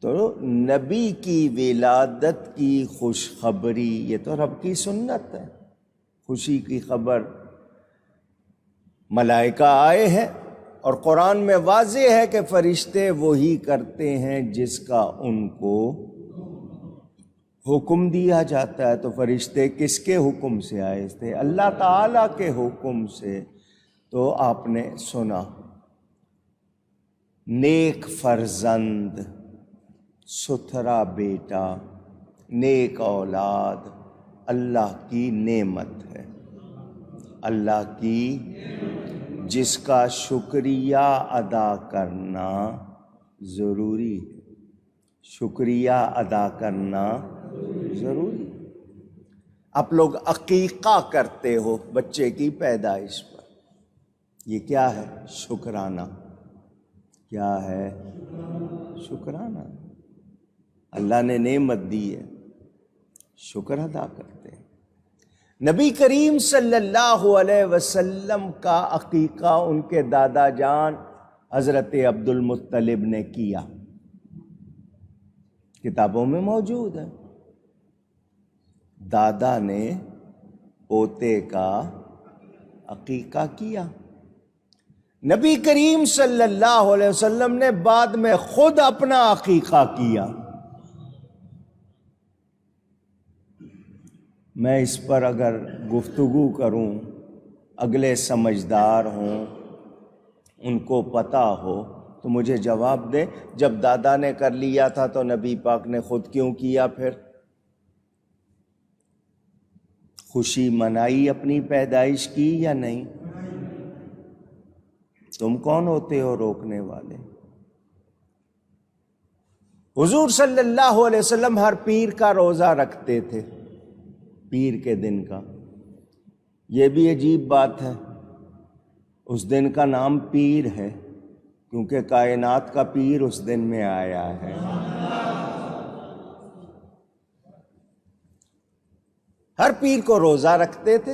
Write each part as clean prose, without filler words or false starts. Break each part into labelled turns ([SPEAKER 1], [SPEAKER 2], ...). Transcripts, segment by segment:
[SPEAKER 1] تو نبی کی ولادت کی خوشخبری یہ تو رب کی سنت ہے، خوشی کی خبر۔ ملائکہ آئے ہیں اور قرآن میں واضح ہے کہ فرشتے وہی کرتے ہیں جس کا ان کو حکم دیا جاتا ہے۔ تو فرشتے کس کے حکم سے آئے تھے؟ اللہ تعالیٰ کے حکم سے۔ تو آپ نے سنا نیک فرزند، ستھرا بیٹا، نیک اولاد اللہ کی نعمت ہے، اللہ کی، جس کا شکریہ ادا کرنا ضروری ہے، شکریہ ادا کرنا ضروری ہے۔ آپ لوگ عقیقہ کرتے ہو بچے کی پیدائش پر، یہ کیا ہے؟ شکرانہ۔ کیا ہے؟ شکرانہ۔ اللہ نے نعمت دی ہے، شکر ادا کرتے ہیں۔ نبی کریم صلی اللہ علیہ وسلم کا عقیقہ ان کے دادا جان حضرت عبد المطلب نے کیا، کتابوں میں موجود ہے۔ دادا نے پوتے کا عقیقہ کیا۔ نبی کریم صلی اللہ علیہ وسلم نے بعد میں خود اپنا عقیقہ کیا۔ میں اس پر اگر گفتگو کروں، اگلے سمجھدار ہوں، ان کو پتہ ہو تو مجھے جواب دے، جب دادا نے کر لیا تھا تو نبی پاک نے خود کیوں کیا؟ پھر خوشی منائی اپنی پیدائش کی یا نہیں؟ تم کون ہوتے ہو روکنے والے؟ حضور صلی اللہ علیہ وسلم ہر پیر کا روزہ رکھتے تھے، پیر کے دن کا۔ یہ بھی عجیب بات ہے، اس دن کا نام پیر ہے کیونکہ کائنات کا پیر اس دن میں آیا ہے۔ ہر پیر کو روزہ رکھتے تھے۔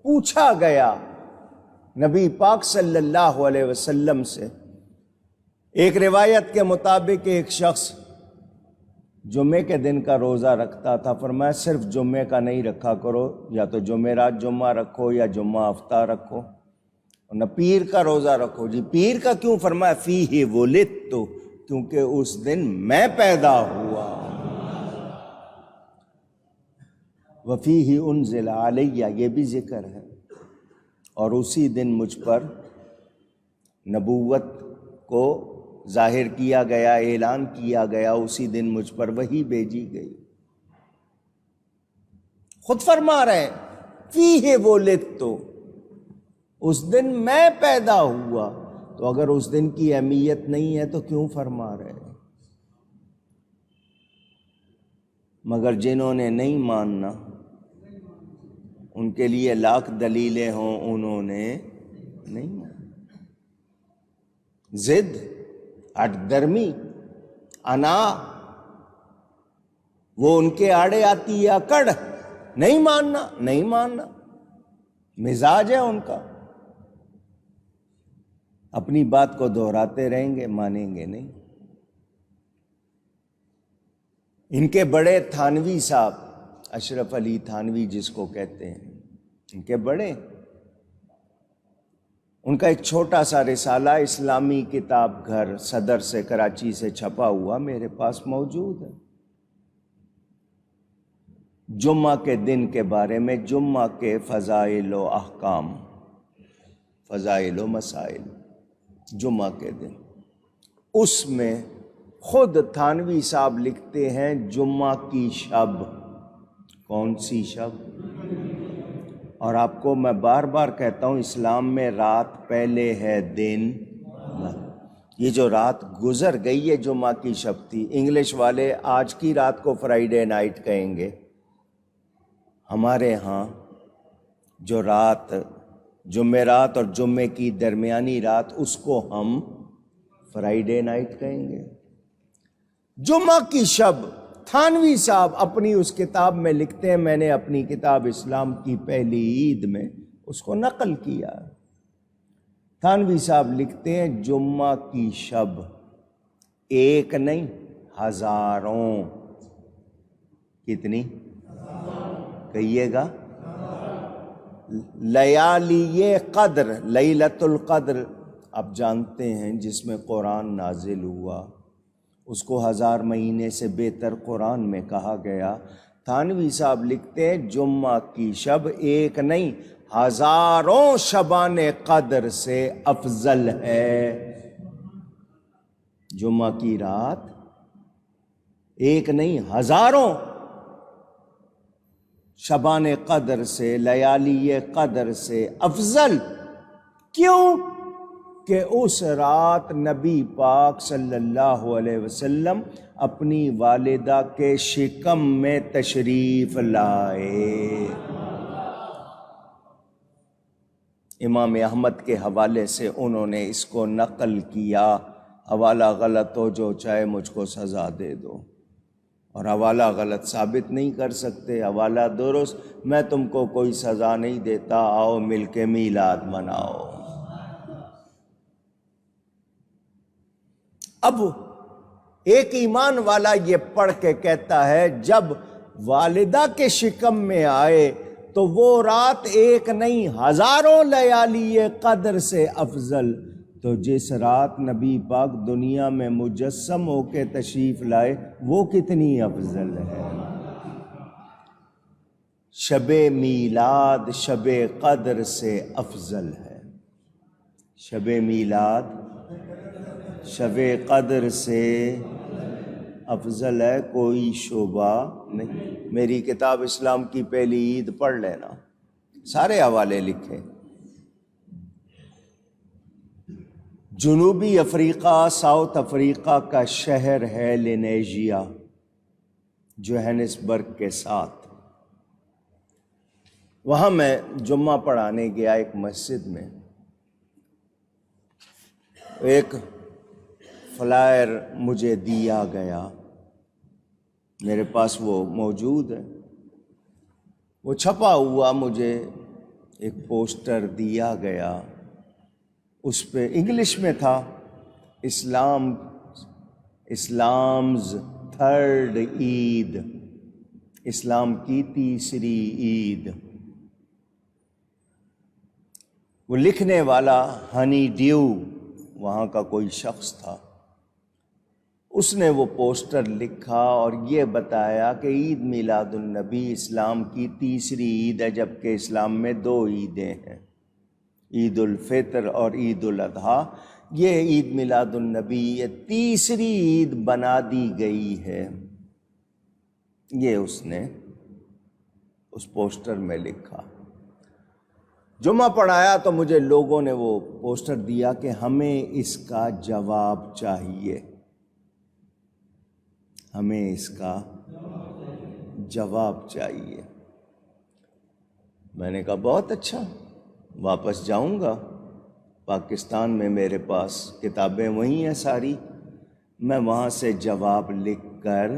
[SPEAKER 1] پوچھا گیا نبی پاک صلی اللہ علیہ وسلم سے، ایک روایت کے مطابق ایک شخص جمعے کے دن کا روزہ رکھتا تھا، فرمایا صرف جمعے کا نہیں رکھا کرو، یا تو جمعرات جمعہ رکھو یا جمعہ ہفتہ رکھو، نہ پیر کا روزہ رکھو۔ جی پیر کا کیوں؟ فرمایا فیہ ولدت، کیونکہ اس دن میں پیدا ہوا۔ وفیہ انزل علیہ، یہ بھی ذکر ہے، اور اسی دن مجھ پر نبوت کو ظاہر کیا گیا، اعلان کیا گیا، اسی دن مجھ پر وحی بھیجی گئی۔ خود فرما رہے ہیں فیہ ولدت، اس دن میں پیدا ہوا۔ تو اگر اس دن کی اہمیت نہیں ہے تو کیوں فرما رہے ہیں؟ مگر جنہوں نے نہیں ماننا، ان کے لیے لاکھ دلیلیں ہوں، انہوں نے نہیں ماننا۔ ضد، ہٹ درمی، انا، وہ ان کے آڑے آتی ہے اکڑ، نہیں ماننا، نہیں ماننا، مزاج ہے ان کا، اپنی بات کو دہراتے رہیں گے، مانیں گے نہیں۔ ان کے بڑے تھانوی صاحب، اشرف علی تھانوی جس کو کہتے ہیں، ان کے بڑے، ان کا ایک چھوٹا سا رسالہ اسلامی کتاب گھر صدر سے کراچی سے چھپا ہوا میرے پاس موجود ہے، جمعہ کے دن کے بارے میں، جمعہ کے فضائل و احکام، فضائل و مسائل، جمعہ کے دن۔ اس میں خود تھانوی صاحب لکھتے ہیں جمعہ کی شب، کون سی شب؟ اور آپ کو میں بار بار کہتا ہوں، اسلام میں رات پہلے ہے دن، یہ جو رات گزر گئی ہے جمعہ کی شب تھی۔ انگلش والے آج کی رات کو فرائیڈے نائٹ کہیں گے، ہمارے ہاں جو رات جمعرات اور جمعے کی درمیانی رات، اس کو ہم فرائیڈے نائٹ کہیں گے۔ جمعہ کی شب، تھانوی صاحب اپنی اس کتاب میں لکھتے ہیں، میں نے اپنی کتاب اسلام کی پہلی عید میں اس کو نقل کیا۔ تھانوی صاحب لکھتے ہیں جمعہ کی شب ایک نہیں ہزاروں، کتنی کہیے گا؟ لیالی قدر، لیلۃ القدر آپ جانتے ہیں جس میں قرآن نازل ہوا، اس کو 1000 مہینے سے بہتر قرآن میں کہا گیا۔ تھانوی صاحب لکھتے ہیں جمعہ کی شب ایک نہیں ہزاروں شبان قدر سے افضل ہے۔ جمعہ کی رات ایک نہیں ہزاروں شبان قدر سے، لیالی قدر سے افضل۔ کیوں؟ کہ اس رات نبی پاک صلی اللہ علیہ وسلم اپنی والدہ کے شکم میں تشریف لائے۔ امام احمد کے حوالے سے انہوں نے اس کو نقل کیا، حوالہ غلط ہو جو چاہے مجھ کو سزا دے دو، اور حوالہ غلط ثابت نہیں کر سکتے، حوالہ درست، میں تم کو کوئی سزا نہیں دیتا، آؤ مل کے میلاد مناؤ۔ اب ایک ایمان والا یہ پڑھ کے کہتا ہے جب والدہ کے شکم میں آئے تو وہ رات ایک نہیں ہزاروں لیالی قدر سے افضل، تو جس رات نبی پاک دنیا میں مجسم ہو کے تشریف لائے وہ کتنی افضل ہے۔ شب میلاد شب قدر سے افضل ہے، شب میلاد شب قدر سے افضل ہے، کوئی شبہ نہیں۔ میری کتاب اسلام کی پہلی عید پڑھ لینا، سارے حوالے لکھے۔ جنوبی افریقہ، ساؤتھ افریقہ کا شہر ہے لینیجیا، جوہانسبرگ کے ساتھ۔ وہاں میں جمعہ پڑھانے گیا ایک مسجد میں، ایک فلائر مجھے دیا گیا، میرے پاس وہ موجود ہے، وہ چھپا ہوا مجھے ایک پوسٹر دیا گیا، اس پہ انگلش میں تھا اسلامز تھرڈ عید، اسلام کی تیسری عید۔ وہ لکھنے والا ہنی ڈیو وہاں کا کوئی شخص تھا، اس نے وہ پوسٹر لکھا اور یہ بتایا کہ عید میلاد النبی اسلام کی تیسری عید ہے، جبکہ اسلام میں 2 عیدیں ہیں، عید الفطر اور عید الاضحیٰ۔ یہ عید میلاد النبی یہ تیسری عید بنا دی گئی ہے، یہ اس نے اس پوسٹر میں لکھا۔ جمعہ پڑھایا تو مجھے لوگوں نے وہ پوسٹر دیا کہ ہمیں اس کا جواب چاہیے، ہمیں اس کا جواب چاہیے۔ میں نے کہا بہت اچھا، واپس جاؤں گا پاکستان میں، میرے پاس کتابیں وہیں ہیں ساری، میں وہاں سے جواب لکھ کر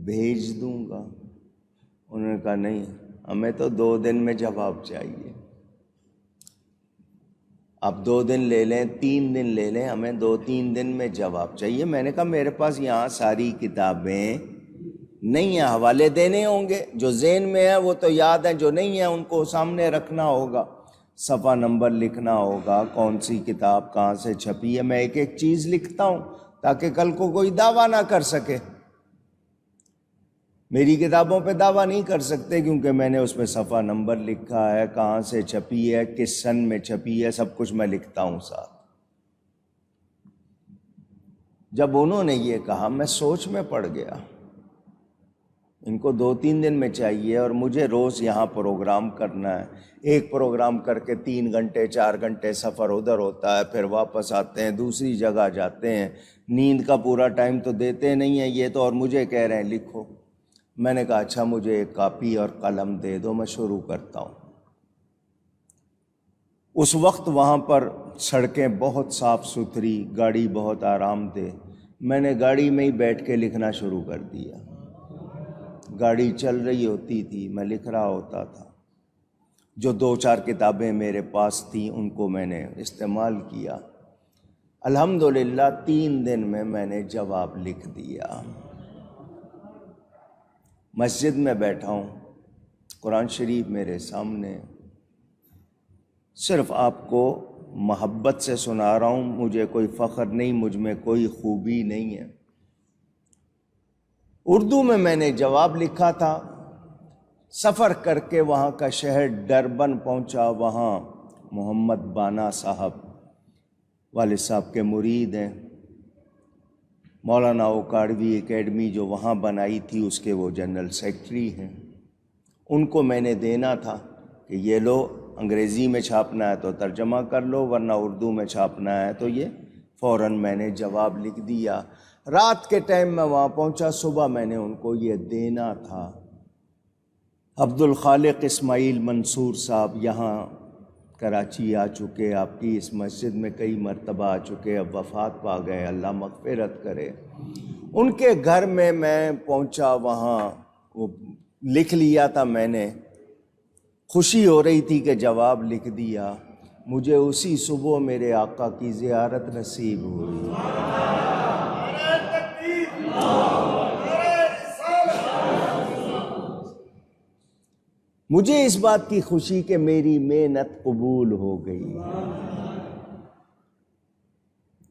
[SPEAKER 1] بھیج دوں گا۔ انہوں نے کہا نہیں، ہمیں تو 2 دن میں جواب چاہیے، آپ 2 دن لے لیں 3 دن لے لیں، ہمیں 2-3 دن میں جواب چاہیے۔ میں نے کہا میرے پاس یہاں ساری کتابیں نہیں ہیں، حوالے دینے ہوں گے، جو ذہن میں ہے وہ تو یاد ہیں، جو نہیں ہیں ان کو سامنے رکھنا ہوگا، صفحہ نمبر لکھنا ہوگا، کون سی کتاب کہاں سے چھپی ہے، میں ایک ایک چیز لکھتا ہوں تاکہ کل کو کوئی دعویٰ نہ کر سکے۔ میری کتابوں پہ دعویٰ نہیں کر سکتے کیونکہ میں نے اس میں صفحہ نمبر لکھا ہے، کہاں سے چھپی ہے، کس سن میں چھپی ہے، سب کچھ میں لکھتا ہوں ساتھ۔ جب انہوں نے یہ کہا میں سوچ میں پڑ گیا، ان کو 2-3 دن میں چاہیے اور مجھے روز یہاں پروگرام کرنا ہے، ایک پروگرام کر کے 3 گھنٹے 4 گھنٹے سفر ادھر ہوتا ہے، پھر واپس آتے ہیں، دوسری جگہ جاتے ہیں، نیند کا پورا ٹائم تو دیتے نہیں ہیں یہ تو، اور مجھے کہہ رہے ہیں لکھو۔ میں نے کہا اچھا مجھے ایک کاپی اور قلم دے دو، میں شروع کرتا ہوں۔ اس وقت وہاں پر سڑکیں بہت صاف ستھری، گاڑی بہت آرام دہ، میں نے گاڑی میں ہی بیٹھ کے لکھنا شروع کر دیا، گاڑی چل رہی ہوتی تھی میں لکھ رہا ہوتا تھا۔ جو 2-4 کتابیں میرے پاس تھیں ان کو میں نے استعمال کیا۔ الحمدللہ 3 دن میں نے جواب لکھ دیا۔ مسجد میں بیٹھا ہوں، قرآن شریف میرے سامنے، صرف آپ کو محبت سے سنا رہا ہوں، مجھے کوئی فخر نہیں، مجھ میں کوئی خوبی نہیں ہے۔ اردو میں نے جواب لکھا تھا، سفر کر کے وہاں کا شہر ڈربن پہنچا، وہاں محمد بانا صاحب والد صاحب کے مرید ہیں، مولانا اوکاڑوی اکیڈمی جو وہاں بنائی تھی اس کے وہ جنرل سیکرٹری ہیں۔ ان کو میں نے دینا تھا کہ یہ لو، انگریزی میں چھاپنا ہے تو ترجمہ کر لو، ورنہ اردو میں چھاپنا ہے تو یہ فوراً میں نے جواب لکھ دیا۔ رات کے ٹائم میں وہاں پہنچا، صبح میں نے ان کو یہ دینا تھا۔ عبدالخالق اسماعیل منصور صاحب یہاں کراچی آ چکے، آپ کی اس مسجد میں کئی مرتبہ آ چکے، اب وفات پا گئے، اللہ مغفرت کرے۔ ان کے گھر میں پہنچا، وہاں وہ لکھ لیا تھا میں نے، خوشی ہو رہی تھی کہ جواب لکھ دیا۔ مجھے اسی صبح میرے آقا کی زیارت نصیب ہوئی۔ مجھے اس بات کی خوشی کہ میری محنت قبول ہو گئی۔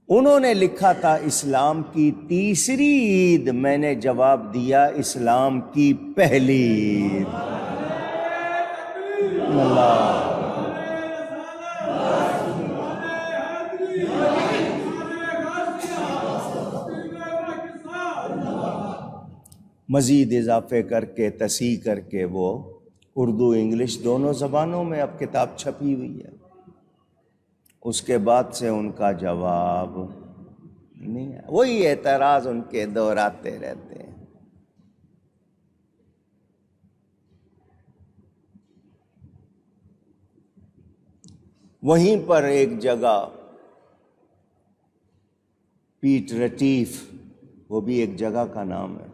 [SPEAKER 1] انہوں نے لکھا تھا اسلام کی تیسری عید، میں نے جواب دیا اسلام کی پہلی عید۔ اللہ مزید اضافے کر کے تصحیح کر کے وہ اردو انگلش دونوں زبانوں میں اب کتاب چھپی ہوئی ہے۔ اس کے بعد سے ان کا جواب نہیں ہے، وہی اعتراض ان کے دہراتے رہتے ہیں۔ وہیں پر ایک جگہ پیٹ رٹیف، وہ بھی ایک جگہ کا نام ہے،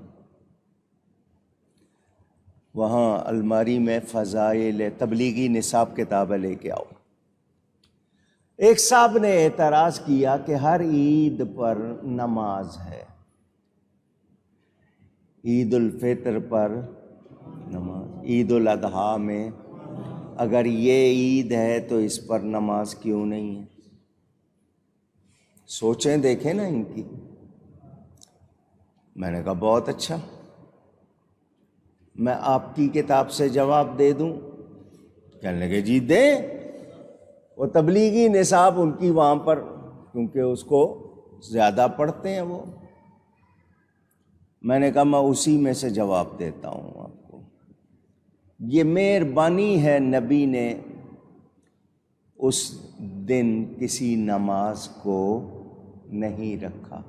[SPEAKER 1] وہاں الماری میں فضائل تبلیغی نصاب کتابیں لے کے آؤ۔ ایک صاحب نے اعتراض کیا کہ ہر عید پر نماز ہے، عید الفطر پر نماز، عید الاضحیٰ میں اگر یہ عید ہے تو اس پر نماز کیوں نہیں ہے؟ سوچیں دیکھیں نا ان کی۔ میں نے کہا بہت اچھا، میں آپ کی کتاب سے جواب دے دوں؟ کہنے لگے جی دیں۔ وہ تبلیغی نصاب ان کی وہاں پر، کیونکہ اس کو زیادہ پڑھتے ہیں وہ۔ میں نے کہا میں اسی میں سے جواب دیتا ہوں آپ کو۔ یہ مہربانی ہے، نبی نے اس دن کسی نماز کو نہیں رکھا۔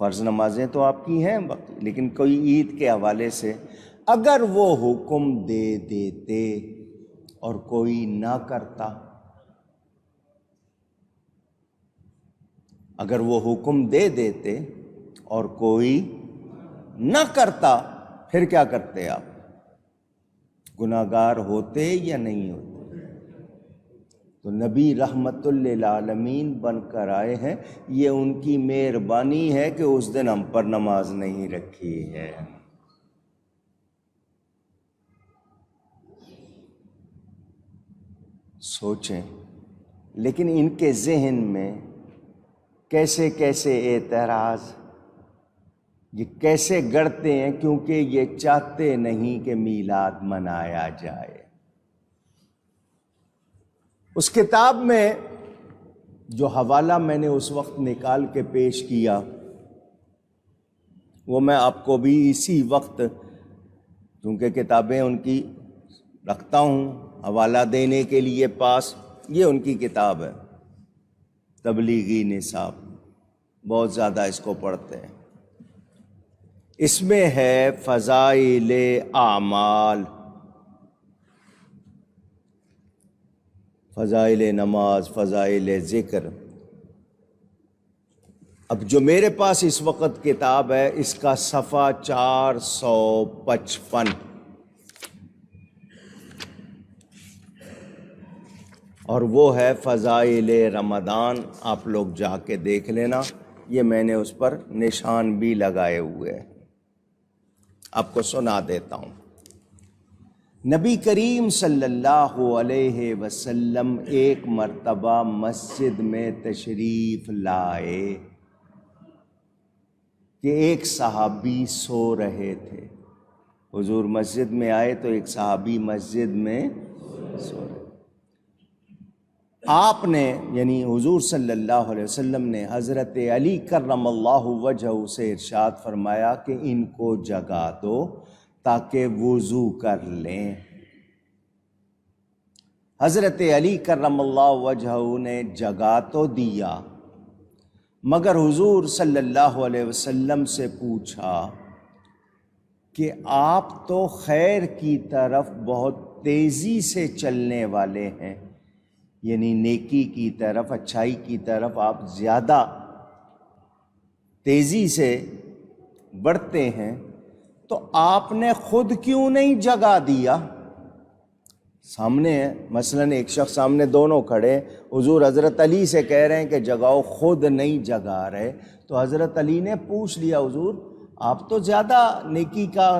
[SPEAKER 1] فرض نمازیں تو آپ کی ہیں باقی، لیکن کوئی عید کے حوالے سے اگر وہ حکم دے دیتے اور کوئی نہ کرتا، اگر وہ حکم دے دیتے اور کوئی نہ کرتا، پھر کیا کرتے آپ؟ گناہگار ہوتے یا نہیں ہوتے؟ تو نبی رحمت للعالمین بن کر آئے ہیں، یہ ان کی مہربانی ہے کہ اس دن ہم پر نماز نہیں رکھی ہے۔ سوچیں، لیکن ان کے ذہن میں کیسے کیسے اعتراض یہ کیسے گڑتے ہیں، کیونکہ یہ چاہتے نہیں کہ میلاد منایا جائے۔ اس کتاب میں جو حوالہ میں نے اس وقت نکال کے پیش کیا، وہ میں آپ کو بھی اسی وقت، کیونکہ کتابیں ان کی رکھتا ہوں حوالہ دینے کے لیے پاس، یہ ان کی کتاب ہے تبلیغی نصاب، بہت زیادہ اس کو پڑھتے ہیں۔ اس میں ہے فضائل اعمال، فضائل نماز، فضائل ذکر۔ اب جو میرے پاس اس وقت کتاب ہے، اس کا صفحہ 455، اور وہ ہے فضائل رمضان. آپ لوگ جا کے دیکھ لینا، یہ میں نے اس پر نشان بھی لگائے ہوئے ہیں. آپ کو سنا دیتا ہوں. نبی کریم صلی اللہ علیہ وسلم ایک مرتبہ مسجد میں تشریف لائے کہ ایک صحابی سو رہے تھے. حضور مسجد میں آئے تو ایک صحابی مسجد میں سو رہے. آپ نے یعنی حضور صلی اللہ علیہ وسلم نے حضرت علی کرم اللہ وجہہ سے ارشاد فرمایا کہ ان کو جگا دو تاکہ وضو کر لیں. حضرت علی کرم اللہ وجہہ نے جگا تو دیا، مگر حضور صلی اللہ علیہ وسلم سے پوچھا کہ آپ تو خیر کی طرف بہت تیزی سے چلنے والے ہیں، یعنی نیکی کی طرف، اچھائی کی طرف آپ زیادہ تیزی سے بڑھتے ہیں، تو آپ نے خود کیوں نہیں جگا دیا؟ سامنے ہے مثلاً ایک شخص سامنے، دونوں کھڑے، حضور حضرت علی سے کہہ رہے ہیں کہ جگاؤ، خود نہیں جگا رہے. تو حضرت علی نے پوچھ لیا، حضور آپ تو زیادہ نیکی کا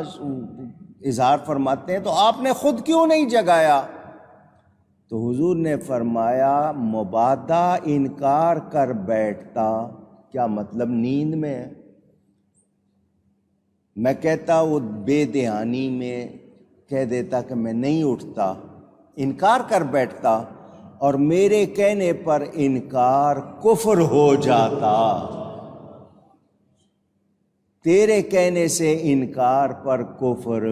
[SPEAKER 1] اظہار فرماتے ہیں، تو آپ نے خود کیوں نہیں جگایا؟ تو حضور نے فرمایا مبادا انکار کر بیٹھتا. کیا مطلب؟ نیند میں میں کہتا، وہ بے دھیانی میں کہہ دیتا کہ میں نہیں اٹھتا، انکار کر بیٹھتا، اور میرے کہنے پر انکار کفر ہو جاتا. تیرے کہنے سے انکار پر کفر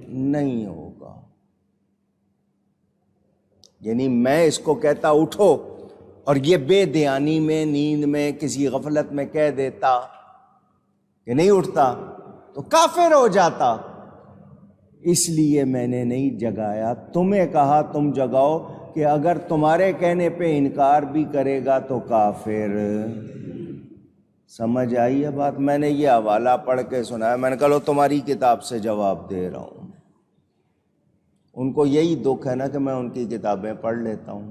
[SPEAKER 1] نہیں ہوگا. یعنی میں اس کو کہتا اٹھو، اور یہ بے دھیانی میں، نیند میں، کسی غفلت میں کہہ دیتا کہ نہیں اٹھتا، تو کافر ہو جاتا. اس لیے میں نے نہیں جگایا. تمہیں کہا تم جگاؤ کہ اگر تمہارے کہنے پہ انکار بھی کرے گا تو کافر. سمجھ آئی ہے بات؟ میں نے یہ حوالہ پڑھ کے سنایا، میں نے کہا لو تمہاری کتاب سے جواب دے رہا ہوں. ان کو یہی دکھ ہے نا کہ میں ان کی کتابیں پڑھ لیتا ہوں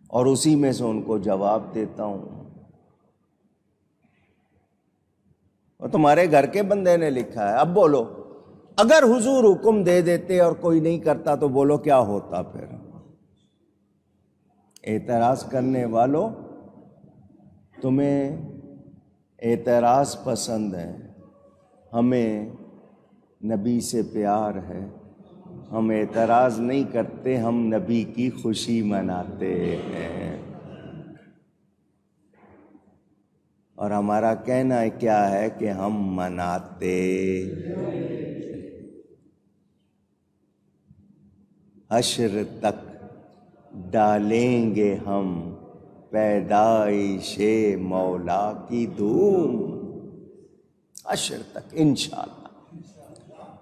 [SPEAKER 1] اور اسی میں سے ان کو جواب دیتا ہوں. اور تمہارے گھر کے بندے نے لکھا ہے. اب بولو، اگر حضور حکم دے دیتے اور کوئی نہیں کرتا تو بولو کیا ہوتا پھر؟ اعتراض کرنے والوں، تمہیں اعتراض پسند ہے، ہمیں نبی سے پیار ہے. ہم اعتراض نہیں کرتے، ہم نبی کی خوشی مناتے ہیں. اور ہمارا کہنا کیا ہے کہ ہم مناتے. حشر تک ڈالیں گے ہم پیدائش مولا کی دھوم. حشر تک انشاءاللہ،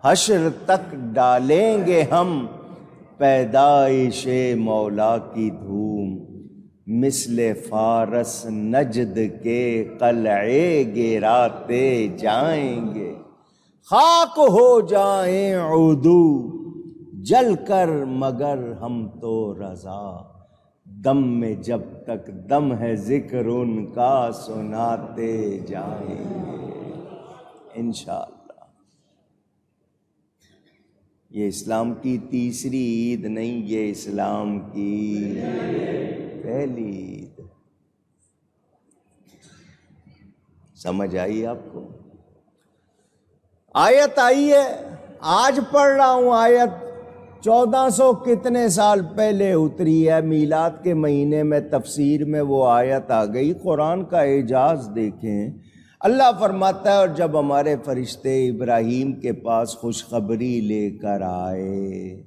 [SPEAKER 1] حشر تک ڈالیں گے ہم پیدائش مولا کی دھوم. مثل فارس نجد کے قلعے گراتے جائیں گے، خاک ہو جائیں عدو جل کر مگر ہم تو رضا. دم میں جب تک دم ہے ذکر ان کا سناتے جائیں گے انشاءاللہ. یہ اسلام کی تیسری عید نہیں، یہ اسلام کی پہلی عید. سمجھ آئی آپ کو؟ آیت آئی ہے، آج پڑھ رہا ہوں آیت 1400 کتنے سال پہلے اتری ہے. میلاد کے مہینے میں تفسیر میں وہ آیت آ گئی. قرآن کا اعجاز دیکھیں. اللہ فرماتا ہے اور جب ہمارے فرشتے ابراہیم کے پاس خوشخبری لے کر آئے.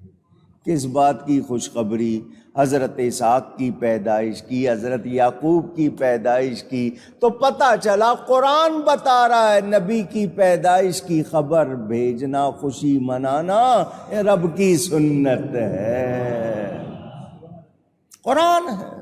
[SPEAKER 1] کس بات کی خوشخبری؟ حضرت اسحاق کی پیدائش کی، حضرت یعقوب کی پیدائش کی. تو پتہ چلا قرآن بتا رہا ہے نبی کی پیدائش کی خبر بھیجنا، خوشی منانا یہ رب کی سنت ہے. قرآن ہے.